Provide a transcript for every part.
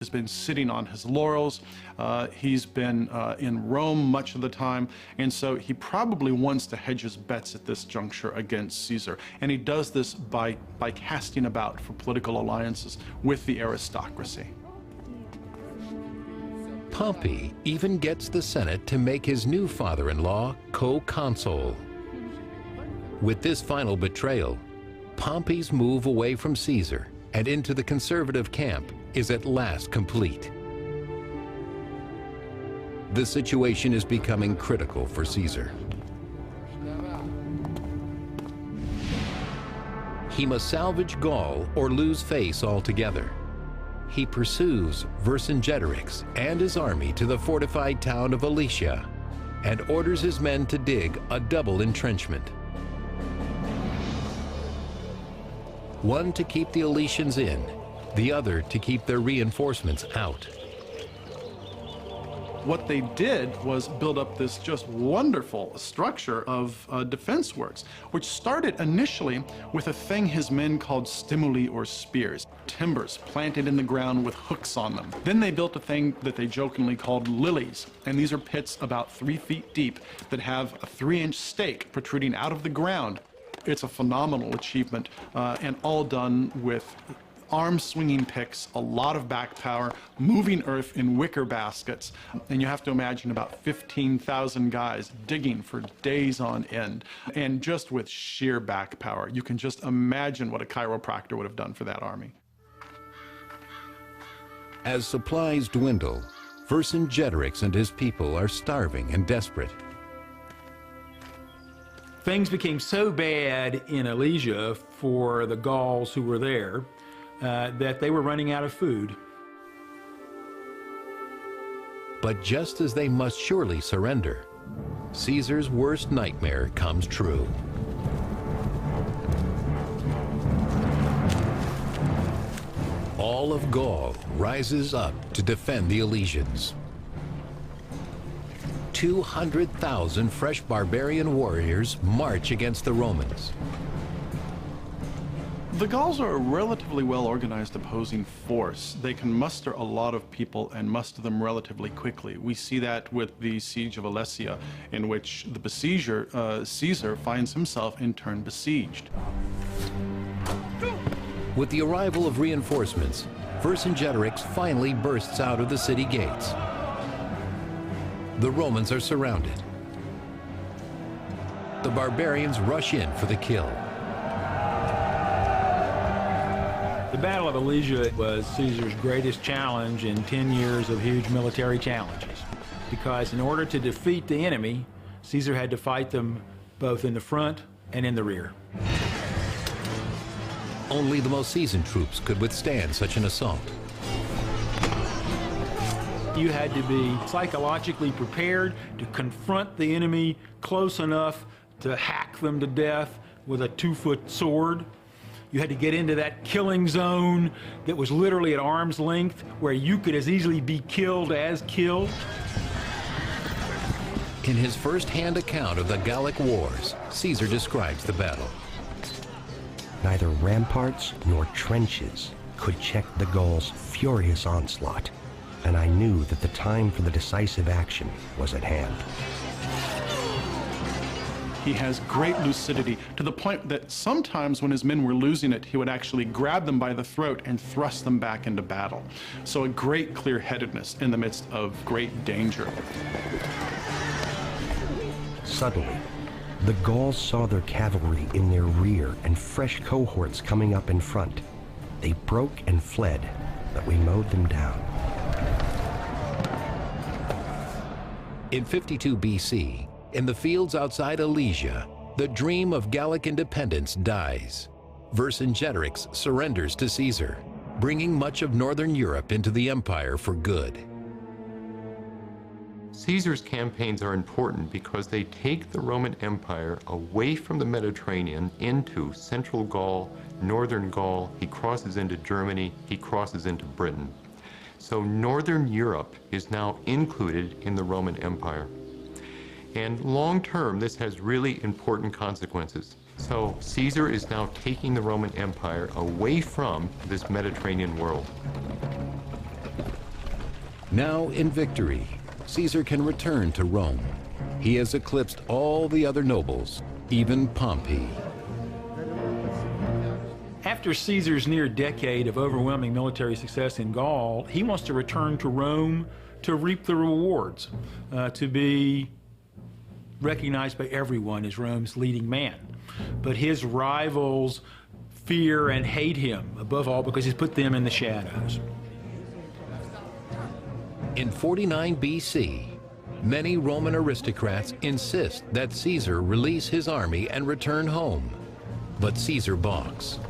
has been sitting on his laurels. He's been in Rome much of the time, and so he probably wants to hedge his bets at this juncture against Caesar. And he does this by casting about for political alliances with the aristocracy. Pompey even gets the Senate to make his new father-in-law co-consul. With this final betrayal, Pompey's move away from Caesar and into the conservative camp is at last complete. The situation is becoming critical for Caesar. He must salvage Gaul or lose face altogether. He pursues Vercingetorix and his army to the fortified town of Alesia and orders his men to dig a double entrenchment. One to keep the Alesians in, the other to keep their reinforcements out. What they did was build up this just wonderful structure of defense works, which started initially with a thing his men called stimuli or spears, timbers planted in the ground with hooks on them. Then they built a thing that they jokingly called lilies, and these are pits about 3 feet deep that have a 3-inch stake protruding out of the ground. It's a phenomenal achievement, and all done with arm-swinging picks, a lot of back power, moving earth in wicker baskets, and you have to imagine about 15,000 guys digging for days on end, and just with sheer back power. You can just imagine what a chiropractor would have done for that army. As supplies dwindle, Vercingetorix and his people are starving and desperate. Things became so bad in Alesia for the Gauls who were there that they were running out of food. But just as they must surely surrender, Caesar's worst nightmare comes true. All of Gaul rises up to defend the Alesians. 200,000 fresh barbarian warriors march against the Romans. The Gauls are a relatively well-organized opposing force. They can muster a lot of people and muster them relatively quickly. We see that with the siege of Alesia, in which the besieger, Caesar, finds himself in turn besieged. With the arrival of reinforcements, Vercingetorix finally bursts out of the city gates. The Romans are surrounded. The barbarians rush in for the kill. The Battle of Alesia was Caesar's greatest challenge in 10 years of huge military challenges, because in order to defeat the enemy, Caesar had to fight them both in the front and in the rear. Only the most seasoned troops could withstand such an assault. You had to be psychologically prepared to confront the enemy close enough to hack them to death with a 2-foot sword. You had to get into that killing zone that was literally at arm's length, where you could as easily be killed as killed. In his first-hand account of the Gallic Wars, Caesar describes the battle. Neither ramparts nor trenches could check the Gauls' furious onslaught, and I knew that the time for the decisive action was at hand. He has great lucidity, to the point that sometimes when his men were losing it, he would actually grab them by the throat and thrust them back into battle. So a great clear-headedness in the midst of great danger. Suddenly, the Gauls saw their cavalry in their rear and fresh cohorts coming up in front. They broke and fled, but we mowed them down. In 52 BC, in the fields outside Alesia, the dream of Gallic independence dies. Vercingetorix surrenders to Caesar, bringing much of northern Europe into the empire for good. Caesar's campaigns are important because they take the Roman Empire away from the Mediterranean into central Gaul, northern Gaul. He crosses into Germany, he crosses into Britain. So northern Europe is now included in the Roman Empire. And long term, this has really important consequences. So Caesar is now taking the Roman Empire away from this Mediterranean world. Now in victory, Caesar can return to Rome. He has eclipsed all the other nobles, even Pompey. After Caesar's near decade of overwhelming military success in Gaul, he wants to return to Rome to reap the rewards, to be recognized by everyone as Rome's leading man. But his rivals fear and hate him, above all because he's put them in the shadows. In 49 BC, many Roman aristocrats insist that Caesar release his army and return home. But Caesar balks.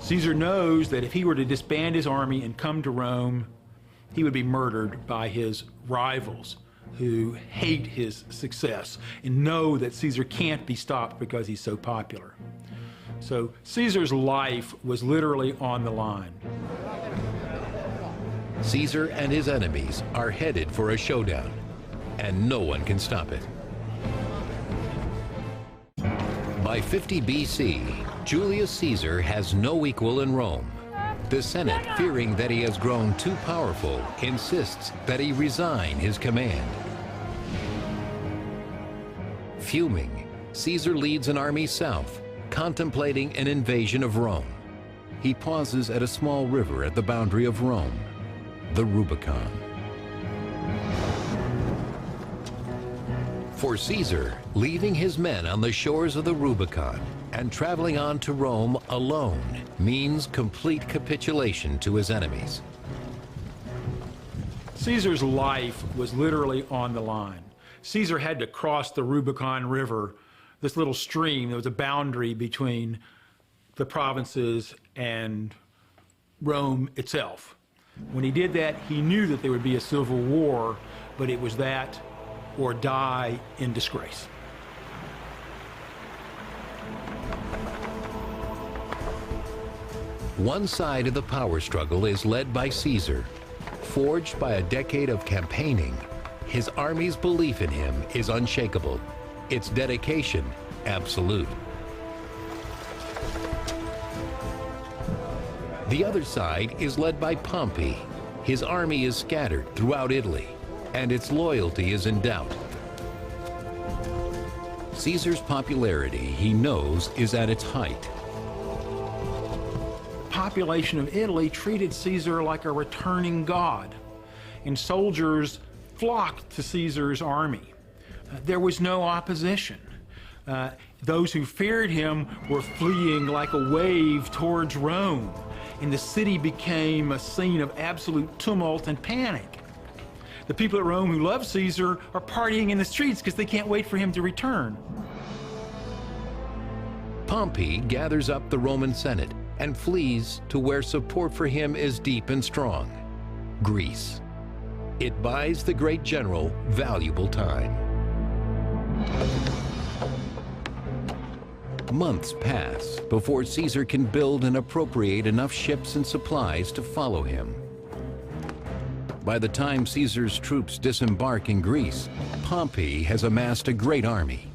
Caesar knows that if he were to disband his army and come to Rome, he would be murdered by his rivals who hate his success and know that Caesar can't be stopped because he's so popular. So Caesar's life was literally on the line. Caesar and his enemies are headed for a showdown, and no one can stop it. By 50 BC, Julius Caesar has no equal in Rome. The Senate, fearing that he has grown too powerful, insists that he resign his command. Fuming, Caesar leads an army south, contemplating an invasion of Rome. He pauses at a small river at the boundary of Rome, the Rubicon. For Caesar, leaving his men on the shores of the Rubicon and traveling on to Rome alone means complete capitulation to his enemies. Caesar's life was literally on the line. Caesar had to cross the Rubicon River, this little stream that was a boundary between the provinces and Rome itself. When he did that, he knew that there would be a civil war, but it was that or die in disgrace. One side of the power struggle is led by Caesar. Forged by a decade of campaigning, his army's belief in him is unshakable, its dedication absolute. The other side is led by Pompey. His army is scattered throughout Italy, and its loyalty is in doubt. Caesar's popularity, he knows, is at its height. The population of Italy treated Caesar like a returning god, and soldiers flocked to Caesar's army. There was no opposition. Those who feared him were fleeing like a wave towards Rome, and the city became a scene of absolute tumult and panic. The people at Rome who love Caesar are partying in the streets because they can't wait for him to return. Pompey gathers up the Roman Senate and flees to where support for him is deep and strong, Greece. It buys the great general valuable time. Months pass before Caesar can build and appropriate enough ships and supplies to follow him. By the time Caesar's troops disembark in Greece, Pompey has amassed a great army.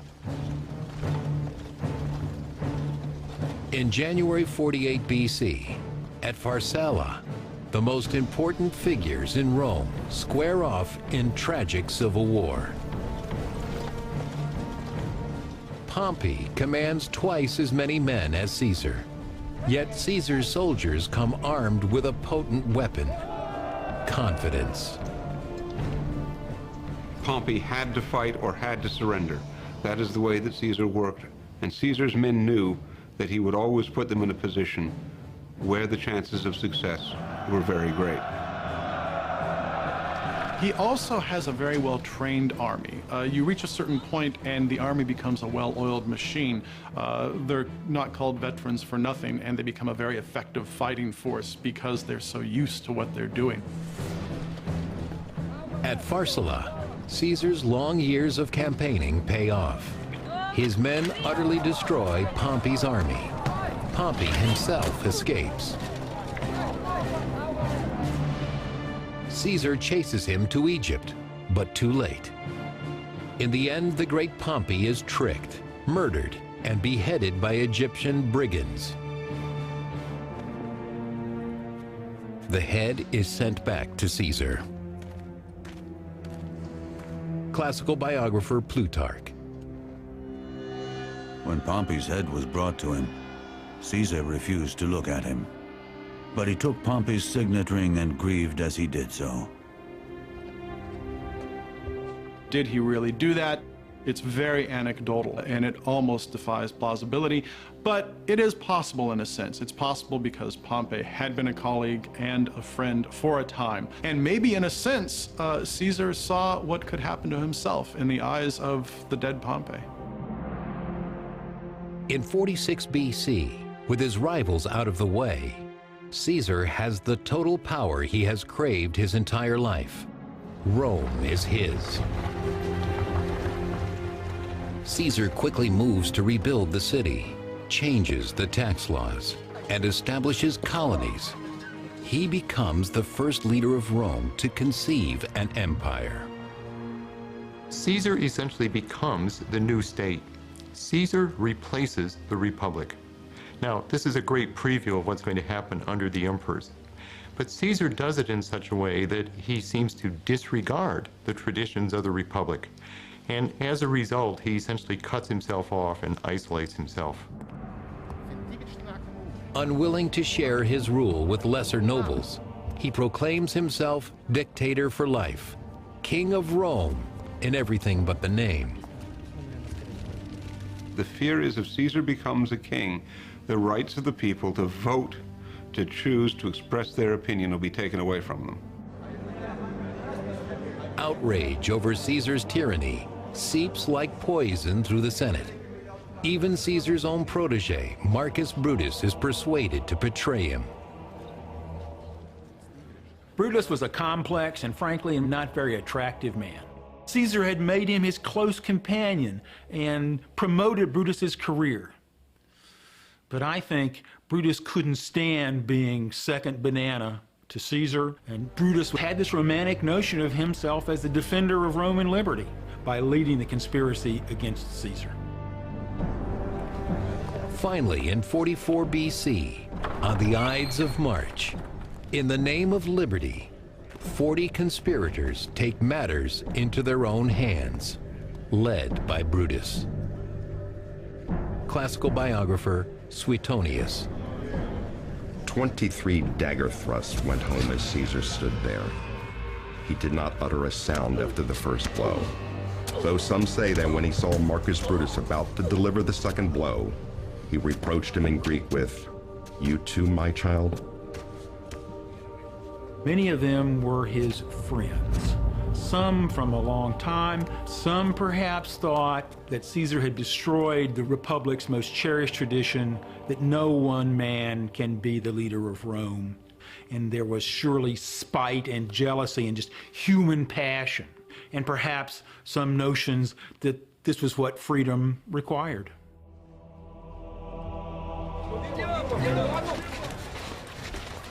In January 48 BC, at Pharsala, the most important figures in Rome square off in tragic civil war. Pompey commands twice as many men as Caesar, yet Caesar's soldiers come armed with a potent weapon: confidence. Pompey had to fight or had to surrender. That is the way that Caesar worked, and Caesar's men knew that he would always put them in a position where the chances of success were very great. He also has a very well-trained army. You reach a certain point and the army becomes a well-oiled machine. They're not called veterans for nothing, and they become a very effective fighting force because they're so used to what they're doing. At Pharsala, Caesar's long years of campaigning pay off. His men utterly destroy Pompey's army. Pompey himself escapes. Caesar chases him to Egypt, but too late. In the end, the great Pompey is tricked, murdered, and beheaded by Egyptian brigands. the head is sent back to Caesar. Classical biographer Plutarch. When Pompey's head was brought to him, Caesar refused to look at him. But he took Pompey's signet ring and grieved as he did so. Did he really do that? It's very anecdotal, and it almost defies plausibility, but it is possible in a sense. It's possible because Pompey had been a colleague and a friend for a time. And maybe in a sense, Caesar saw what could happen to himself in the eyes of the dead Pompey. In 46 BC, with his rivals out of the way, Caesar has the total power he has craved his entire life. Rome is his. Caesar quickly moves to rebuild the city, changes the tax laws, and establishes colonies. He becomes the first leader of Rome to conceive an empire. Caesar essentially becomes the new state. Caesar replaces the Republic. Now, this is a great preview of what's going to happen under the emperors. But Caesar does it in such a way that he seems to disregard the traditions of the Republic. And as a result, he essentially cuts himself off and isolates himself. Unwilling to share his rule with lesser nobles, he proclaims himself dictator for life, king of Rome in everything but the name. The fear is if Caesar becomes a king, the rights of the people to vote, to choose, to express their opinion will be taken away from them. Outrage over Caesar's tyranny seeps like poison through the Senate. Even Caesar's own protege, Marcus Brutus, is persuaded to betray him. Brutus was a complex and frankly not very attractive man. Caesar had made him his close companion and promoted Brutus's career. But I think Brutus couldn't stand being second banana to Caesar, and Brutus had this romantic notion of himself as the defender of Roman liberty by leading the conspiracy against Caesar. Finally, in 44 BC, on the Ides of March, in the name of liberty, 40 conspirators take matters into their own hands, led by Brutus. Classical biographer Suetonius. 23 dagger thrusts went home as Caesar stood there. He did not utter a sound after the first blow, though some say that when he saw Marcus Brutus about to deliver the second blow, he reproached him in Greek with, "You too, my child?" Many of them were his friends. Some from a long time, some perhaps thought that Caesar had destroyed the Republic's most cherished tradition, that no one man can be the leader of Rome. And there was surely spite and jealousy and just human passion, and perhaps some notions that this was what freedom required.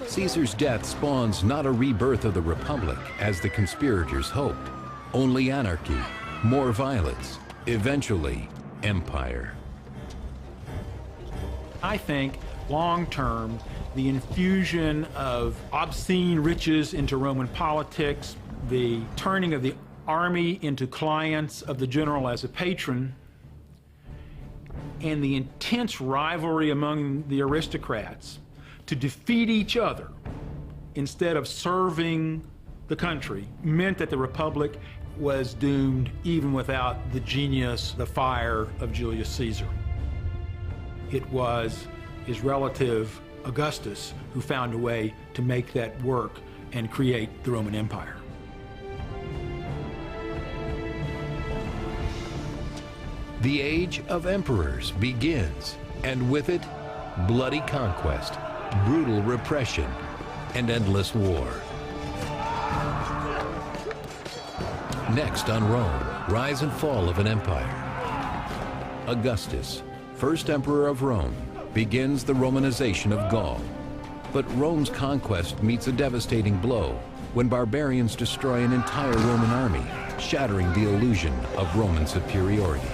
Caesar's death spawns not a rebirth of the Republic, as the conspirators hoped, only anarchy, more violence, eventually empire. I think, long-term, the infusion of obscene riches into Roman politics, the turning of the army into clients of the general as a patron, and the intense rivalry among the aristocrats to defeat each other instead of serving the country meant that the Republic was doomed even without the genius, the fire of Julius Caesar. It was his relative Augustus who found a way to make that work and create the Roman Empire. The age of emperors begins, and with it, bloody conquest, brutal repression, and endless war. Next on Rome, rise and fall of an empire. Augustus, first emperor of Rome, begins the Romanization of Gaul. But Rome's conquest meets a devastating blow when barbarians destroy an entire Roman army, shattering the illusion of Roman superiority.